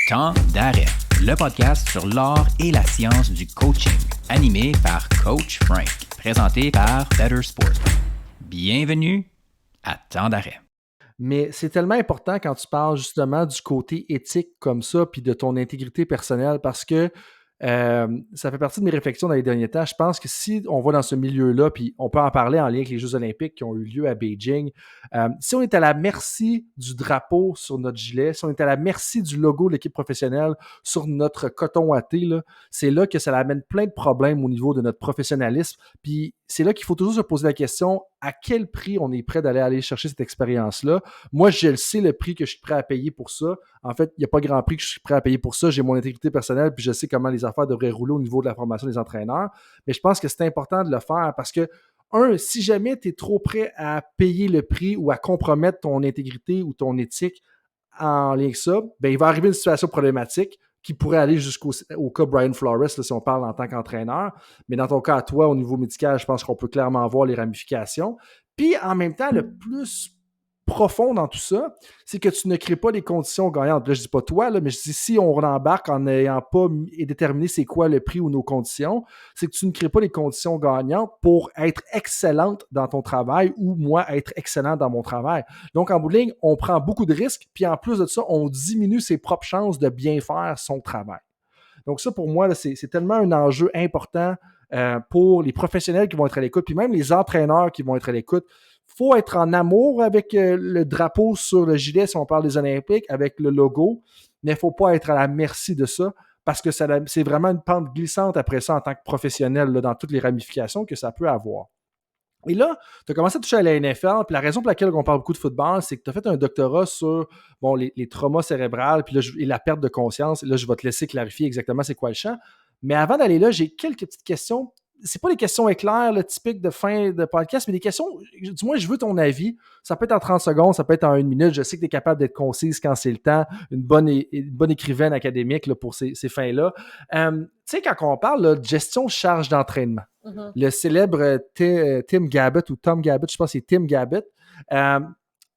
Temps d'arrêt, le podcast sur l'art et la science du coaching, animé par Coach Frank, présenté par Better Sport. Bienvenue à Temps d'arrêt. Mais c'est tellement important quand tu parles justement du côté éthique comme ça, puis de ton intégrité personnelle, parce que ça fait partie de mes réflexions dans les derniers temps. Je pense que si on va dans ce milieu-là, puis on peut en parler en lien avec les Jeux olympiques qui ont eu lieu à Beijing, si on est à la merci du drapeau sur notre gilet, si on est à la merci du logo de l'équipe professionnelle sur notre coton watté, là, c'est là que ça amène plein de problèmes au niveau de notre professionnalisme. Puis c'est là qu'il faut toujours se poser la question, à quel prix on est prêt d'aller chercher cette expérience-là? Moi, je le sais, le prix que je suis prêt à payer pour ça. En fait, il n'y a pas grand prix que je suis prêt à payer pour ça. J'ai mon intégrité personnelle, puis je sais comment les affaires devraient rouler au niveau de la formation des entraîneurs. Mais je pense que c'est important de le faire parce que, si jamais tu es trop prêt à payer le prix ou à compromettre ton intégrité ou ton éthique en lien avec ça, ben, il va arriver une situation problématique qui pourrait aller jusqu'au cas Brian Flores, là, si on parle en tant qu'entraîneur. Mais dans ton cas, à toi, au niveau médical, je pense qu'on peut clairement voir les ramifications. Puis, en même temps, le plus profond dans tout ça, c'est que tu ne crées pas les conditions gagnantes. Là, je dis pas toi, là, mais je dis si on embarque en n'ayant pas déterminé c'est quoi le prix ou nos conditions, c'est que tu ne crées pas les conditions gagnantes pour être excellente dans ton travail ou moi être excellent dans mon travail. Donc, en bout de ligne, on prend beaucoup de risques, puis en plus de ça, on diminue ses propres chances de bien faire son travail. Donc, ça, pour moi, là, c'est tellement un enjeu important pour les professionnels qui vont être à l'écoute, puis même les entraîneurs qui vont être à l'écoute. Il faut être en amour avec le drapeau sur le gilet, si on parle des Olympiques, avec le logo, mais il ne faut pas être à la merci de ça, parce que c'est vraiment une pente glissante après ça en tant que professionnel, là, dans toutes les ramifications que ça peut avoir. Et là, tu as commencé à toucher à la NFL, puis la raison pour laquelle on parle beaucoup de football, c'est que tu as fait un doctorat sur les traumas cérébrales puis là, et la perte de conscience. Et là, je vais te laisser clarifier exactement c'est quoi le champ. Mais avant d'aller là, j'ai quelques petites questions. C'est pas des questions éclairs, là, typiques de fin de podcast, mais des questions, du moins, je veux ton avis. Ça peut être en 30 secondes, ça peut être en 1 minute. Je sais que tu es capable d'être concise quand c'est le temps. Une bonne écrivaine académique là, pour ces fins-là. Tu sais, quand on parle là, de gestion de charge d'entraînement, le célèbre Tim Gabbett ou Tom Gabbett, je pense que c'est Tim Gabbett,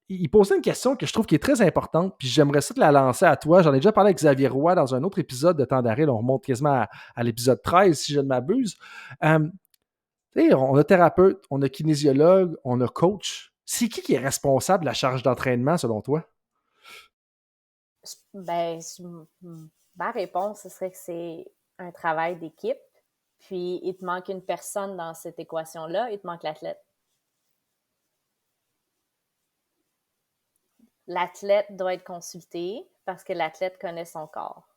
il posait une question que je trouve qui est très importante, puis j'aimerais ça te la lancer à toi. J'en ai déjà parlé avec Xavier Roy dans un autre épisode de Temps d'arrêt. On remonte quasiment à l'épisode 13, si je ne m'abuse. On a thérapeute, on a kinésiologue, on a coach. C'est qui est responsable de la charge d'entraînement, selon toi? Ben, ma réponse, ce serait que c'est un travail d'équipe. Puis, il te manque une personne dans cette équation-là, il te manque l'athlète. L'athlète doit être consulté parce que l'athlète connaît son corps.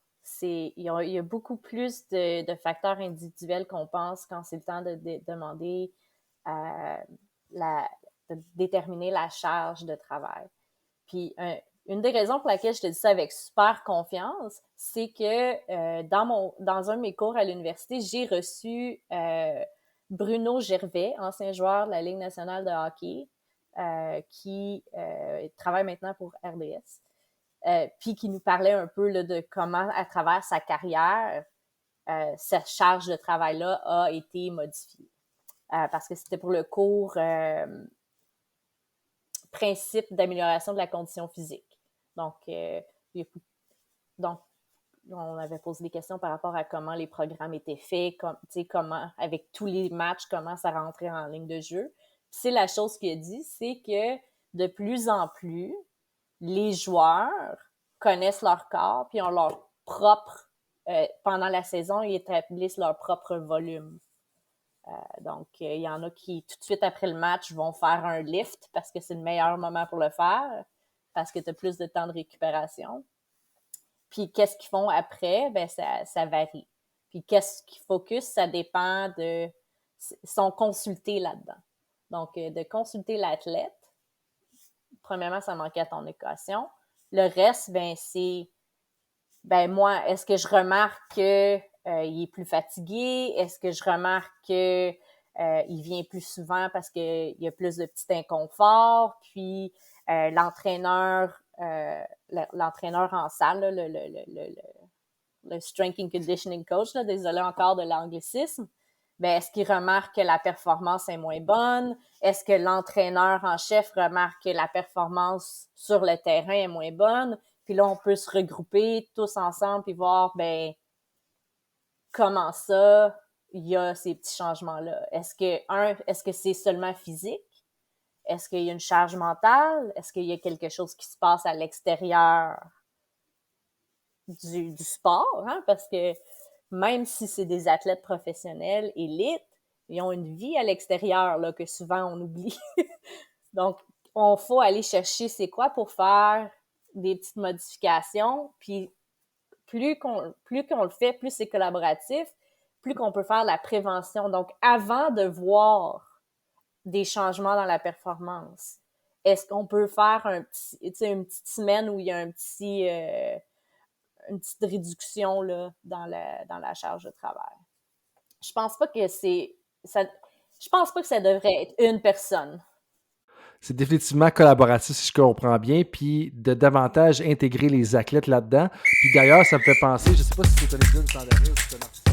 Il y a beaucoup plus de facteurs individuels qu'on pense quand c'est le temps de demander de déterminer la charge de travail. Puis, une des raisons pour laquelle je te dis ça avec super confiance, c'est que dans un de mes cours à l'université, j'ai reçu Bruno Gervais, ancien joueur de la Ligue nationale de hockey, qui travaille maintenant pour RDS, puis qui nous parlait un peu là, de comment, à travers sa carrière, cette charge de travail-là a été modifiée. Parce que c'était pour le cours principe d'amélioration de la condition physique. Donc, on avait posé des questions par rapport à comment les programmes étaient faits, comment, avec tous les matchs, comment ça rentrait en ligne de jeu. Puis c'est la chose qu'il a dit, c'est que de plus en plus, les joueurs connaissent leur corps, puis ont leur propre, pendant la saison, ils établissent leur propre volume. Donc, il y en a qui, tout de suite après le match, vont faire un lift parce que c'est le meilleur moment pour le faire, parce que tu as plus de temps de récupération. Puis, qu'est-ce qu'ils font après? Ben, ça varie. Puis, qu'est-ce qu'ils focus? Ça dépend de... Ils sont consultés là-dedans. Donc, de consulter l'athlète, premièrement, ça manquait à ton équation. Le reste, ben, c'est... Ben, moi, est-ce que je remarque que il est plus fatigué? Est-ce que je remarque que il vient plus souvent parce qu'il y a plus de petits inconforts? Puis l'entraîneur en salle, là, le strength and conditioning coach, là, désolé encore de l'anglicisme, ben, est-ce qu'il remarque que la performance est moins bonne? Est-ce que l'entraîneur en chef remarque que la performance sur le terrain est moins bonne? Puis là, on peut se regrouper tous ensemble puis voir, comment ça, il y a ces petits changements-là. Est-ce que c'est seulement physique? Est-ce qu'il y a une charge mentale? Est-ce qu'il y a quelque chose qui se passe à l'extérieur du sport? Hein? Parce que même si c'est des athlètes professionnels, élites, ils ont une vie à l'extérieur là, que souvent on oublie. Donc, on faut aller chercher c'est quoi pour faire des petites modifications. Puis, plus qu'on le fait, plus c'est collaboratif, plus qu'on peut faire la prévention. Donc, avant de voir des changements dans la performance, est-ce qu'on peut faire une petite semaine où il y a une petite réduction là, dans la charge de travail? Je pense pas que je pense pas que ça devrait être une personne. C'est définitivement collaboratif, si je comprends bien, puis de davantage intégrer les athlètes là-dedans. Puis d'ailleurs, ça me fait penser, je sais pas si c'est un épisode de Temps d'arrêt ou si c'est un article